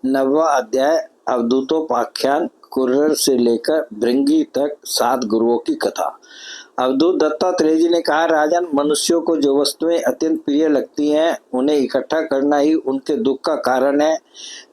नववा अध्याय अवधूतोपाख्यान। कुर्रर से लेकर भृंगी तक 7 गुरुओं की कथा। अवधूत दत्तात्रेय जी ने कहा, राजन, मनुष्यों को जो वस्तुएं अत्यंत प्रिय लगती हैं उन्हें इकट्ठा करना ही उनके दुख का कारण है।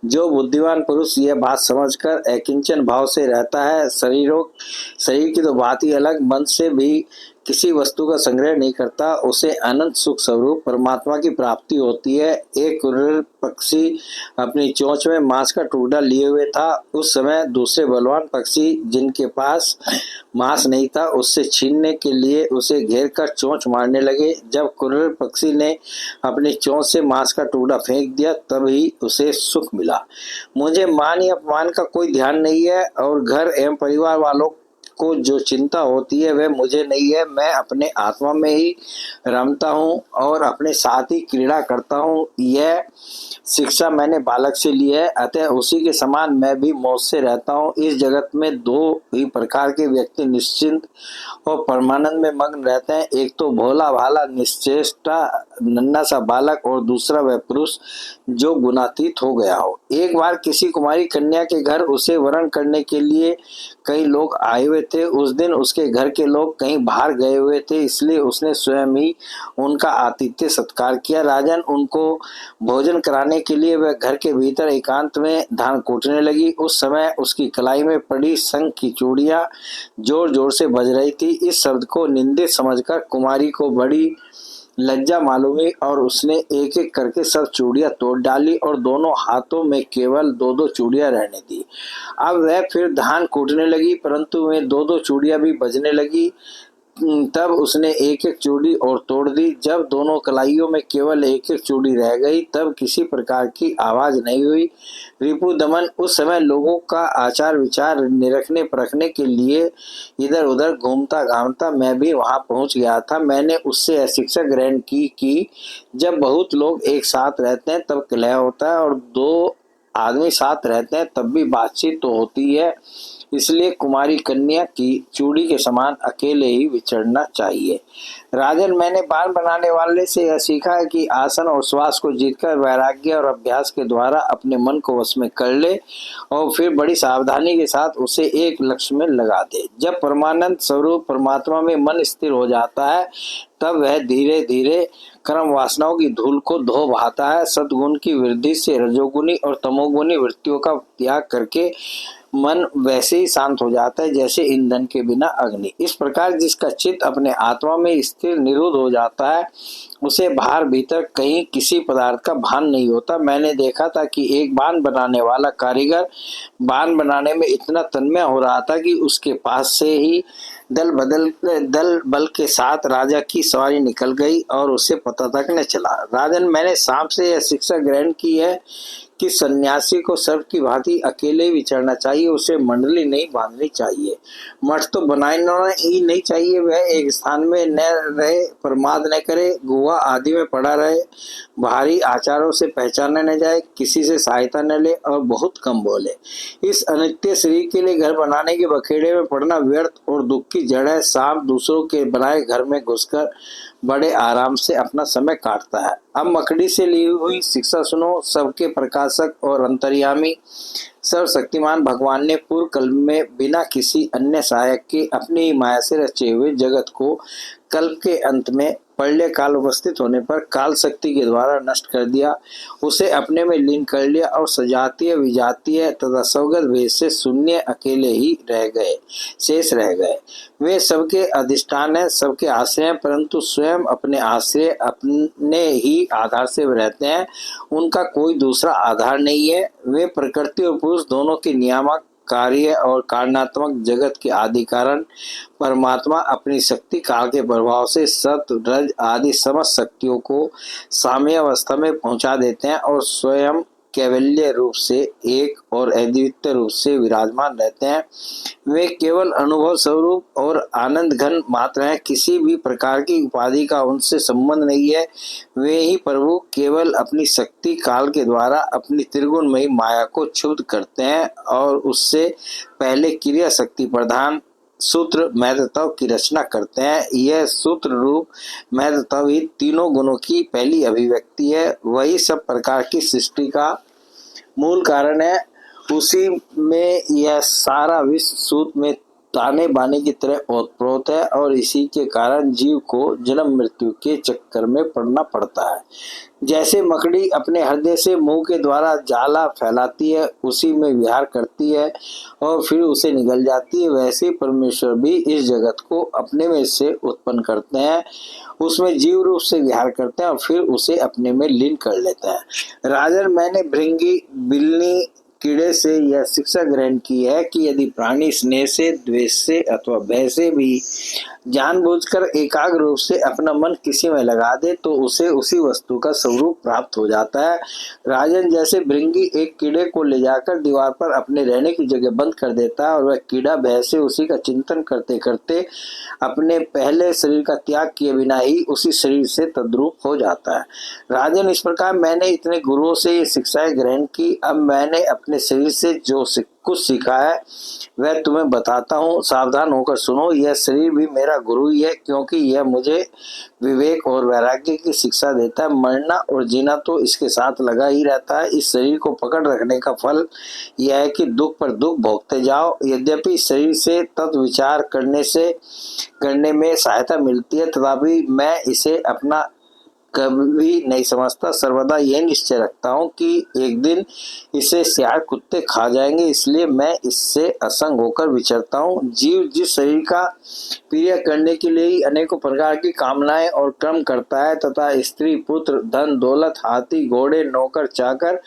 जो बुद्धिमान पुरुष यह बात समझकर अकिंचन भाव से रहता है, शरीर की तो बात ही अलग, मन से भी किसी वस्तु का संग्रह नहीं करता, उसे अनंत सुख स्वरूप परमात्मा की प्राप्ति होती है। एक कुर्र पक्षी अपनी चोंच में मांस का टुकड़ा लिए हुए था। उस समय दूसरे बलवान पक्षी, जिनके पास मांस नहीं था, उससे छीनने के लिए उसे घेर कर चोंच मारने लगे। जब कुर्र पक्षी ने अपनी चोंच से मांस का टुकड़ा फेंक दिया, तभी उसे सुख मिला। मुझे मान या अपमान का कोई ध्यान नहीं है, और घर एवं परिवार वालों को जो चिंता होती है वह मुझे नहीं है। मैं अपने आत्मा में ही रमता हूँ और अपने साथ ही क्रीड़ा करता हूँ। यह शिक्षा मैंने बालक से ली है, अतः उसी के समान मैं भी मौज से रहता हूँ। इस जगत में 2 ही प्रकार के व्यक्ति निश्चिंत और परमानंद में मग्न रहते हैं। एक तो भोला भाला निश्चेष्टा नन्हा सा बालक, और दूसरा वह पुरुष जो गुणातीत हो गया हो। एक बार किसी कुमारी कन्या के घर उसे वरण करने के लिए कई लोग आए हुए थे। उस दिन उसके घर के लोग कहीं बाहर गए हुए थे, इसलिए उसने स्वयं ही उनका आतिथ्य सत्कार किया। राजन, उनको भोजन कराने के लिए वह घर के भीतर एकांत में धान कूटने लगी। उस समय उसकी कलाई में पड़ी शंख की चूड़ियां जोर जोर से बज रही थी। इस शब्द को निंदित समझकर कुमारी को बड़ी लज्जा मालूम हुई, और उसने एक एक करके सब चूड़ियां तोड़ डाली और दोनों हाथों में केवल 2-2 चूड़ियां रहने दी। अब वह फिर धान कूटने लगी, परंतु वे 2-2 चूड़ियां भी बजने लगी। तब उसने एक एक चूड़ी और तोड़ दी। जब दोनों कलाइयों में केवल एक एक चूड़ी रह गई, तब किसी प्रकार की आवाज नहीं हुई। रिपु दमन उस समय लोगों का आचार विचार निरखने परखने के लिए इधर उधर घूमता घामता मैं भी वहां पहुंच गया था। मैंने उससे यह शिक्षा ग्रहण की कि जब बहुत लोग एक साथ रहते हैं तब कलह होता है, और 2 आदमी साथ रहते हैं तब भी बातचीत तो होती है। इसलिए कुमारी कन्या की चूड़ी के समान अकेले ही विचरना चाहिए। राजन, मैंने बाण बनाने वाले से यह सीखा है कि आसन और श्वास को जीतकर वैराग्य और अभ्यास के द्वारा अपने मन को वश में कर ले, और फिर बड़ी सावधानी के साथ उसे एक लक्ष्य में लगा दे। जब परमानंद स्वरूप परमात्मा में मन स्थिर हो जाता है, तब वह धीरे धीरे कर्म वासनाओं की धूल को धो बहाता है। सद्गुण की वृद्धि से रजोगुनी और तमोगुनी वृत्तियों का त्याग करके मन वैसे ही शांत हो जाता है जैसे ईंधन के बिना अग्नि। इस प्रकार जिसका चित्त अपने आत्मा में स्थिर निरुद्ध हो जाता है, उसे बाहर भीतर कहीं किसी पदार्थ का भान नहीं होता। मैंने देखा था कि एक बाण बनाने वाला कारीगर बाण बनाने में इतना तन्मय हो रहा था कि उसके पास से ही दल बल के साथ राजा की सवारी निकल गई और उसे पता तक न चला। राजन, मैंने सांप से यह शिक्षा ग्रहण की है कि सन्यासी को सर्प की भांति अकेले विचरना चाहिए, उसे मंडली नहीं बांधनी चाहिए, मठ तो बनाना ही नहीं चाहिए। वह एक स्थान में न रहे, प्रमाद न करे, गुहा आदि में पड़ा रहे, भारी आचारों से पहचाना न जाए, किसी से सहायता न ले और बहुत कम बोले। इस अनित्य शरीर के लिए घर बनाने के बखेड़े में पड़ना व्यर्थ और दुख की जड़ है। सांप दूसरों के बनाए घर में घुसकर बड़े आराम से अपना समय काटता है। अब मकड़ी से ली हुई शिक्षा सुनो। सबके प्रकाशक और अंतर्यामी सर्वशक्तिमान भगवान ने पूर्व कल्प में बिना किसी अन्य सहायक के अपनी माया से रचे हुए जगत को कल्प के अंत में प्रलय काल उपस्थित होने पर काल शक्ति के द्वारा नष्ट कर दिया। उसे अपने में लीन कर लिया और सजातीय विजातीय तथा स्वगत भेद से शून्य अकेले ही शेष रह गए। वे सबके अधिष्ठान है, सबके आश्रय हैं, परंतु स्वयं अपने आश्रय अपने ही आधार से रहते हैं। उनका कोई दूसरा आधार नहीं है। वे प्रकृति और पुरुष दोनों के नियामक, कार्य और कारणात्मक जगत के आदि कारण परमात्मा अपनी शक्ति काल के प्रभाव से सत रज आदि समस्त शक्तियों को साम्य अवस्था में पहुंचा देते हैं और स्वयं कैवल्य रूप से एक और अद्वितीय रूप से विराजमान रहते हैं। वे केवल अनुभव स्वरूप और आनंद घन मात्र हैं। किसी भी प्रकार की उपाधि का उनसे संबंध नहीं है। वे ही प्रभु केवल अपनी शक्ति काल के द्वारा अपनी त्रिगुणमयी माया को क्षुब्ध करते हैं और उससे पहले क्रिया शक्ति प्रधान सूत्र मैधतव की रचना करते हैं। यह सूत्र रूप मैधतव ही तीनों गुणों की पहली अभिव्यक्ति है। वही सब प्रकार की सृष्टि का मूल कारण है। उसी में यह सारा विश्व सूत में ताने बाने की तरह ओतप्रोत है और इसी के कारण जीव को जन्म मृत्यु के चक्कर में पड़ना पड़ता है। जैसे मकड़ी अपने हृदय से मुंह के द्वारा जाला फैलाती है, उसी में विहार करती है और फिर उसे निगल जाती है, वैसे परमेश्वर भी इस जगत को अपने में से उत्पन्न करते हैं, उसमें जीव रूप से विहार करते हैं और फिर उसे अपने में लीन कर लेते हैं। राजन, मैंने भृंगी, बिल्ली, कीड़े से यह शिक्षा ग्रहण की है कि यदि प्राणी स्नेह से, द्वेष से अथवा भय से भी जानबूझकर एकाग्र रूप से अपना मन किसी में लगा दे तो उसे उसी वस्तु का स्वरूप प्राप्त हो जाता है। राजन, जैसे भृंगी एक कीड़े को ले जाकर दीवार पर अपने रहने की जगह बंद कर देता है और वह कीड़ा भय से उसी का चिंतन करते करते अपने पहले शरीर का त्याग किए बिना ही उसी शरीर से तद्रूप हो जाता है। राजन, इस प्रकार मैंने इतने गुरुओं से ये शिक्षाएं ग्रहण की। अब मैंने अपने शरीर से जो कुछ सीखा है वह तुम्हें बताता हूँ, सावधान होकर सुनो। यह शरीर भी मेरा गुरु ही है, क्योंकि यह मुझे विवेक और वैराग्य की शिक्षा देता है। मरना और जीना तो इसके साथ लगा ही रहता है। इस शरीर को पकड़ रखने का फल यह है कि दुख पर दुख भोगते जाओ। यद्यपि शरीर से तत्व विचार करने में सहायता मिलती है, तथापि मैं इसे अपना कभी नहीं समझता। सर्वदा यह निश्चय रखता हूँ कि एक दिन इसे सियार कुत्ते खा जाएंगे, इसलिए मैं इससे असंग होकर विचरता हूँ। जीव जिस शरीर का प्रिय करने के लिए ही अनेकों प्रकार की कामनाएं और कर्म करता है तथा स्त्री, पुत्र, धन दौलत, हाथी, घोड़े, नौकर, चाकर,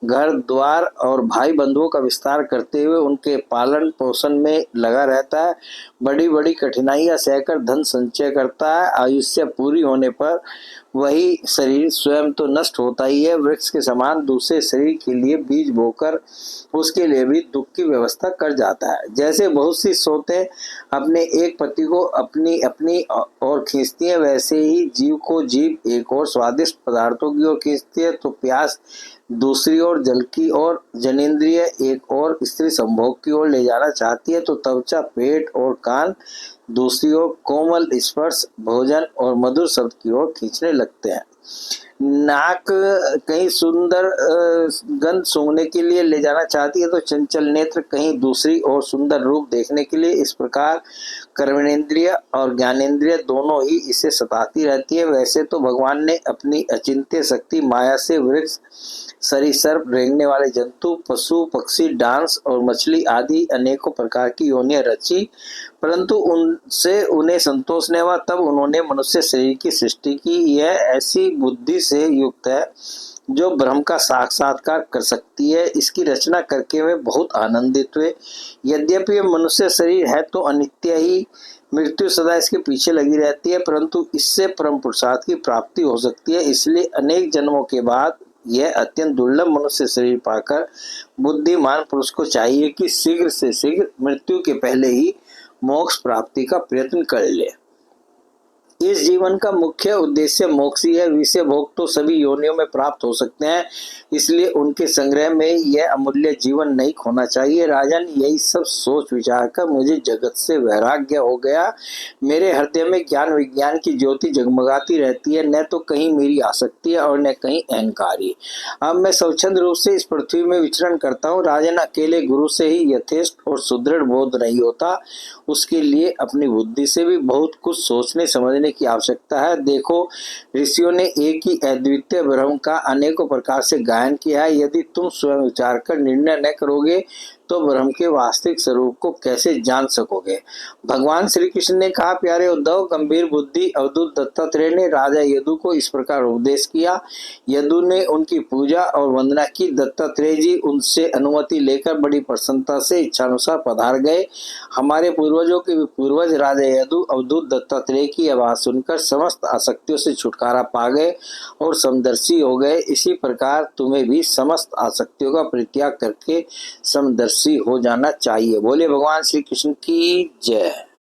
घर द्वार और भाई बंधुओं का विस्तार करते हुए उनके पालन पोषण में लगा रहता है, बड़ी बड़ी कठिनाइयां सहकर धन संचय करता है, आयुष्य पूरी होने पर वही शरीर स्वयं तो नष्ट होता ही है, वृक्ष के समान दूसरे शरीर के लिए बीज बोकर उसके लिए भी दुख की व्यवस्था कर जाता है। जैसे बहुत सी सोते अपने एक पति को अपनी अपनी ओर खींचती है, वैसे ही जीव को जीव एक और स्वादिष्ट पदार्थों की ओर खींचती है, तो प्यास दूसरी ओर, जल की ओर, जनेन्द्रिय एक और स्त्री संभोग की ओर ले जाना चाहती है, तो त्वचा, पेट और कान दूसरी ओर कोमल स्पर्श, भोजन और मधुर शब्द की ओर खींचने लगते हैं। नाक कहीं सुंदर गंध सूंघने के लिए ले जाना चाहती है, तो चंचल नेत्र कहीं दूसरी और सुंदर रूप देखने के लिए। इस प्रकार कर्मेंद्रिय और ज्ञानेंद्रिय दोनों ही इसे सताती रहती है। वैसे तो भगवान ने अपनी अचिंत्य शक्ति माया से वृक्ष, सरीसृप, रेंगने वाले जंतु, पशु, पक्षी, डांस और मछली आदि अनेकों प्रकार की योनियां रची, परंतु उनसे उन्हें संतोष नहीं हुआ। तब उन्होंने मनुष्य शरीर की सृष्टि की। यह ऐसी बुद्धि से युक्त है जो ब्रह्म का साक्षात्कार कर सकती है। इसकी रचना करके वे बहुत आनंदित हुए। यद्यपि यह मनुष्य शरीर है तो अनित्य ही, मृत्यु सदा इसके पीछे लगी रहती है, परंतु इससे परम पुरुषार्थ की प्राप्ति हो सकती है। इसलिए अनेक जन्मों के बाद यह अत्यंत दुर्लभ मनुष्य शरीर पाकर बुद्धिमान पुरुष को चाहिए कि शीघ्र से शीघ्र मृत्यु के पहले ही मोक्ष प्राप्ति का प्रयत्न कर ले। इस जीवन का मुख्य उद्देश्य मोक्ष ही है। विषय भोग तो सभी योनियों में प्राप्त हो सकते हैं, इसलिए उनके संग्रह में यह अमूल्य जीवन नहीं खोना चाहिए। राजन, यही सब सोच विचार कर मुझे जगत से वैराग्य हो गया। मेरे हृदय में ज्ञान विज्ञान की ज्योति जगमगाती रहती है, न तो कहीं मेरी आसक्ति है और न कहीं अहंकारी। अब मैं स्वच्छंद रूप से इस पृथ्वी में विचरण करता हूँ। राजन, अकेले गुरु से ही यथेष्ट और सुदृढ़ बोध नहीं होता, उसके लिए अपनी बुद्धि से भी बहुत कुछ सोचने समझने की आवश्यकता है। देखो, ऋषियों ने एक ही अद्वितीय ब्रह्म का अनेकों प्रकार से गायन किया है। यदि तुम स्वयं विचार कर निर्णय न करोगे तो ब्रह्म के वास्तविक स्वरूप को कैसे जान सकोगे। भगवान श्री कृष्ण ने कहा, प्यारे उद्धव, गंभीर बुद्धि अवधूत दत्तात्रेय ने राजा यदु को इस प्रकार उपदेश किया। यदु ने उनकी पूजा और वंदना की। दत्तात्रेय जी उनसे अनुमति लेकर बड़ी प्रसन्नता से इच्छानुसार पधार गए। हमारे पूर्वजों के पूर्वज राजा यदु अवधूत दत्तात्रेय की आवाज सुनकर समस्त आसक्तियों से छुटकारा पा गए और समदर्शी हो गए। इसी प्रकार तुम्हें भी समस्त आसक्तियों का परित्याग करके समदर्शी हो जाना चाहिए। बोले भगवान श्री कृष्ण की जय।